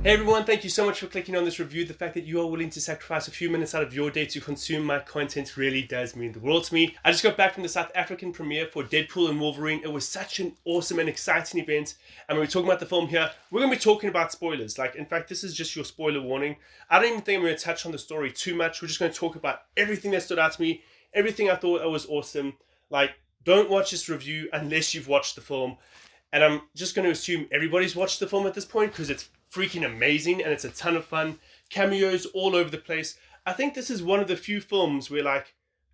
Hey everyone, thank you so much for clicking on this review. The fact that you are willing to sacrifice a few minutes out of your day to consume my content really does mean the world to me. I just got back from the South African premiere for Deadpool and Wolverine. It was such an awesome and exciting event. And when we're talking about the film here, we're going to be talking about spoilers. In fact, this is just your spoiler warning. I don't even think I'm going to touch on the story too much. We're just going to talk about everything that stood out to me, everything I thought was awesome. Don't watch this review unless you've watched the film. And I'm just going to assume everybody's watched the film at this point because it's freaking amazing and it's a ton of fun. Cameos all over the place. I think this is one of the few films where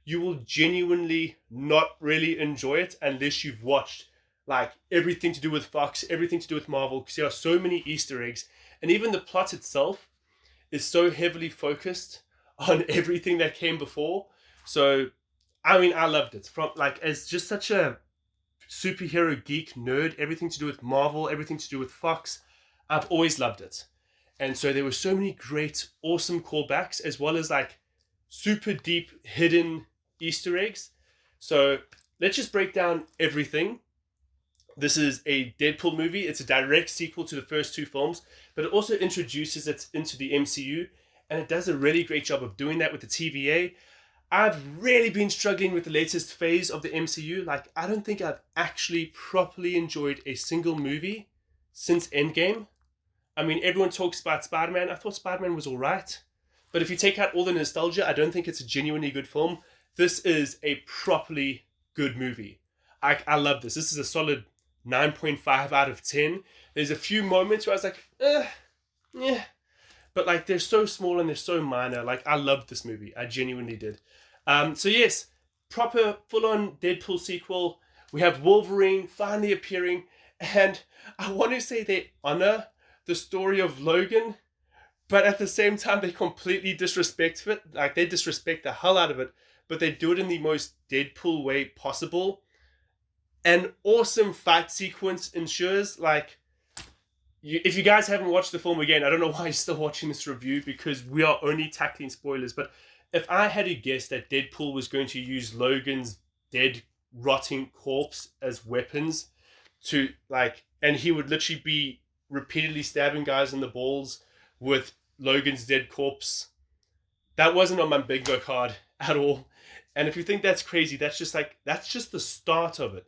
you will genuinely not really enjoy it unless you've watched everything to do with Fox, everything to do with Marvel, because there are so many Easter eggs. And even the plot itself is so heavily focused on everything that came before. So, I mean, I loved it. As just such a superhero geek nerd, everything to do with Marvel, everything to do with Fox, I've always loved it. And so there were so many great, awesome callbacks, as well as super deep, hidden Easter eggs. So let's just break down everything. This is a Deadpool movie. It's a direct sequel to the first two films, but it also introduces it into the MCU, and it does a really great job of doing that with the TVA. I've really been struggling with the latest phase of the MCU. I don't think I've actually properly enjoyed a single movie since Endgame. I mean, everyone talks about Spider-Man. I thought Spider-Man was alright. But if you take out all the nostalgia, I don't think it's a genuinely good film. This is a properly good movie. I love this. This is a solid 9.5 out of 10. There's a few moments where I was yeah. But they're so small and they're so minor. I loved this movie. I genuinely did. So yes, proper full-on Deadpool sequel. We have Wolverine finally appearing. And I want to say they honor the story of Logan, but at the same time they completely disrespect it. They disrespect the hell out of it, but they do it in the most Deadpool way possible. An awesome fight sequence ensures. If you guys haven't watched the film, again, I don't know why you're still watching this review, because we are only tackling spoilers. But if I had to guess that Deadpool was going to use Logan's dead, rotting corpse as weapons and he would literally be repeatedly stabbing guys in the balls with Logan's dead corpse, that wasn't on my bingo card at all. And if you think that's crazy, that's just the start of it.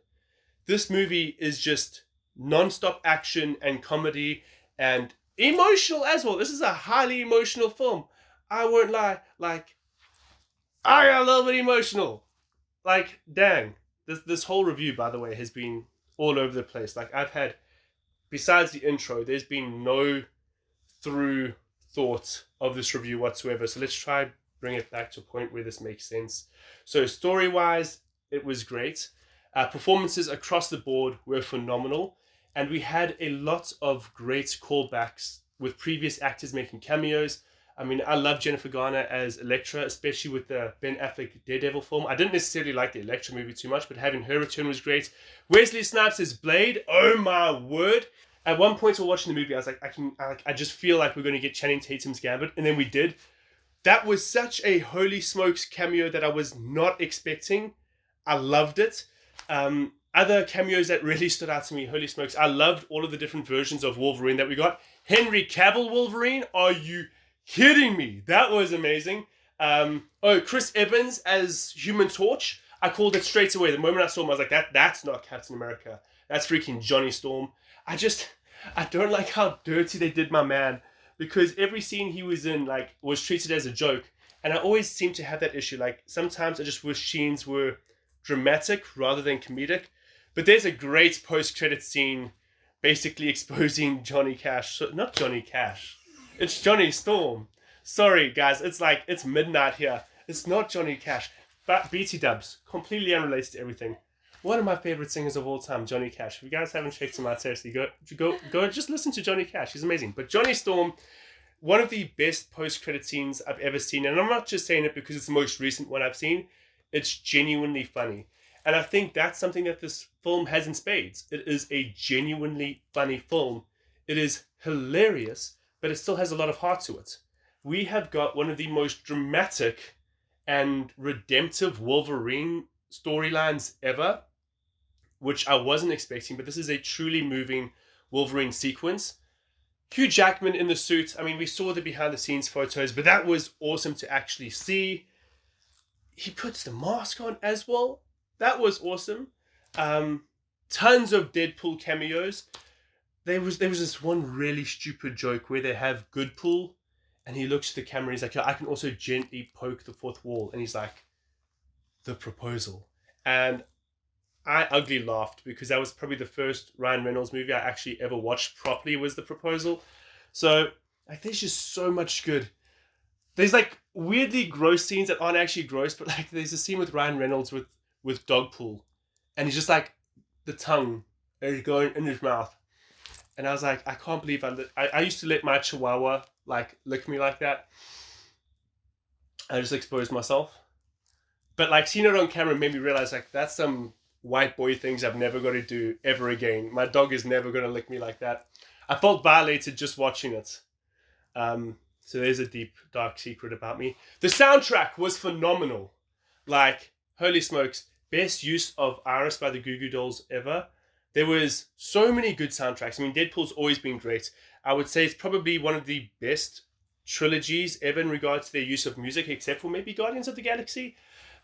This movie is just non-stop action and comedy and emotional as well. This is a highly emotional film. I won't lie. I got a little bit emotional. Dang. This whole review, by the way, has been all over the place. I've had, besides the intro, there's been no through thought of this review whatsoever. So let's try bring it back to a point where this makes sense. So story-wise, it was great. Performances across the board were phenomenal. And we had a lot of great callbacks with previous actors making cameos. I mean, I love Jennifer Garner as Elektra, especially with the Ben Affleck Daredevil film. I didn't necessarily like the Elektra movie too much, but having her return was great. Wesley Snipes as Blade. Oh my word. At one point while watching the movie, I was I just feel like we're going to get Channing Tatum's Gambit. And then we did. That was such a holy smokes cameo that I was not expecting. I loved it. Other cameos that really stood out to me, holy smokes. I loved all of the different versions of Wolverine that we got. Henry Cavill Wolverine. Are you kidding me? That was amazing. Chris Evans as Human Torch. I called it straight away. The moment I saw him, I was like, that's not Captain America. That's freaking Johnny Storm. I don't like how dirty they did my man, because every scene he was in, was treated as a joke. And I always seem to have that issue. Sometimes I just wish scenes were dramatic rather than comedic. But there's a great post-credit scene basically exposing Johnny Cash. So, not Johnny Cash. It's Johnny Storm. Sorry, guys. It's midnight here. It's not Johnny Cash. But BT Dubs. Completely unrelated to everything. One of my favorite singers of all time, Johnny Cash. If you guys haven't checked him out, seriously, go just listen to Johnny Cash. He's amazing. But Johnny Storm, one of the best post-credit scenes I've ever seen. And I'm not just saying it because it's the most recent one I've seen. It's genuinely funny. And I think that's something that this film has in spades. It is a genuinely funny film. It is hilarious, but it still has a lot of heart to it. We have got one of the most dramatic and redemptive Wolverine storylines ever, which I wasn't expecting, but this is a truly moving Wolverine sequence. Hugh Jackman in the suit. I mean, we saw the behind the scenes photos, but that was awesome to actually see. He puts the mask on as well. That was awesome. Tons of Deadpool cameos. There was this one really stupid joke where they have Goodpool, and he looks at the camera and he's like, I can also gently poke the fourth wall. And he's like, the proposal. And I ugly laughed because that was probably the first Ryan Reynolds movie I actually ever watched properly was The Proposal. So, like, there's just so much good. There's, like, weirdly gross scenes that aren't actually gross, but, like, there's a scene with Ryan Reynolds with Dogpool. And he's just, like, the tongue is going in his mouth. And I was like, I can't believe I used to let my chihuahua, like, lick me like that. I just exposed myself. But, like, seeing it on camera made me realize, like, that's some white boy things I've never got to do ever again. My dog is never going to lick me like that. I felt violated just watching it. So there's a deep, dark secret about me. The soundtrack was phenomenal. Like, holy smokes. Best use of Iris by the Goo Goo Dolls ever. There was so many good soundtracks. I mean, Deadpool's always been great. I would say it's probably one of the best trilogies ever in regards to their use of music, except for maybe Guardians of the Galaxy.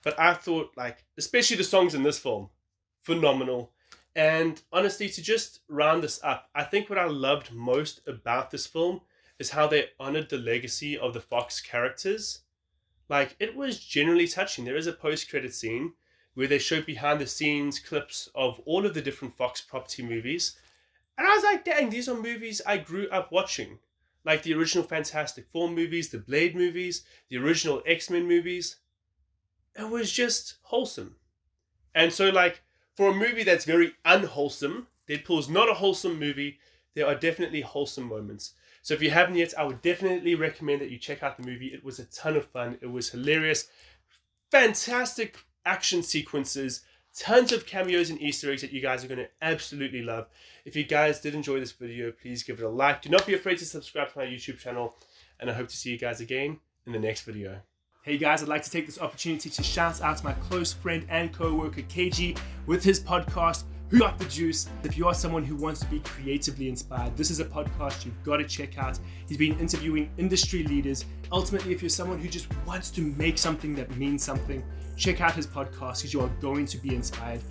But I thought, like, especially the songs in this film, phenomenal. And honestly, to just round this up, I think what I loved most about this film is how they honored the legacy of the Fox characters. Like, it was generally touching. There is a post-credit scene where they show behind the scenes clips of all of the different Fox property movies. And I was like, dang, these are movies I grew up watching. Like the original Fantastic Four movies, the Blade movies, the original X-Men movies. It was just wholesome. And so, like, for a movie that's very unwholesome, Deadpool is not a wholesome movie. There are definitely wholesome moments. So if you haven't yet, I would definitely recommend that you check out the movie. It was a ton of fun. It was hilarious. Fantastic action sequences. Tons of cameos and Easter eggs that you guys are going to absolutely love. If you guys did enjoy this video, please give it a like. Do not be afraid to subscribe to my YouTube channel. And I hope to see you guys again in the next video. Hey guys, I'd like to take this opportunity to shout out to my close friend and co-worker KG with his podcast, Who Got the Juice? If you are someone who wants to be creatively inspired, this is a podcast you've got to check out. He's been interviewing industry leaders. Ultimately, if you're someone who just wants to make something that means something, check out his podcast because you are going to be inspired.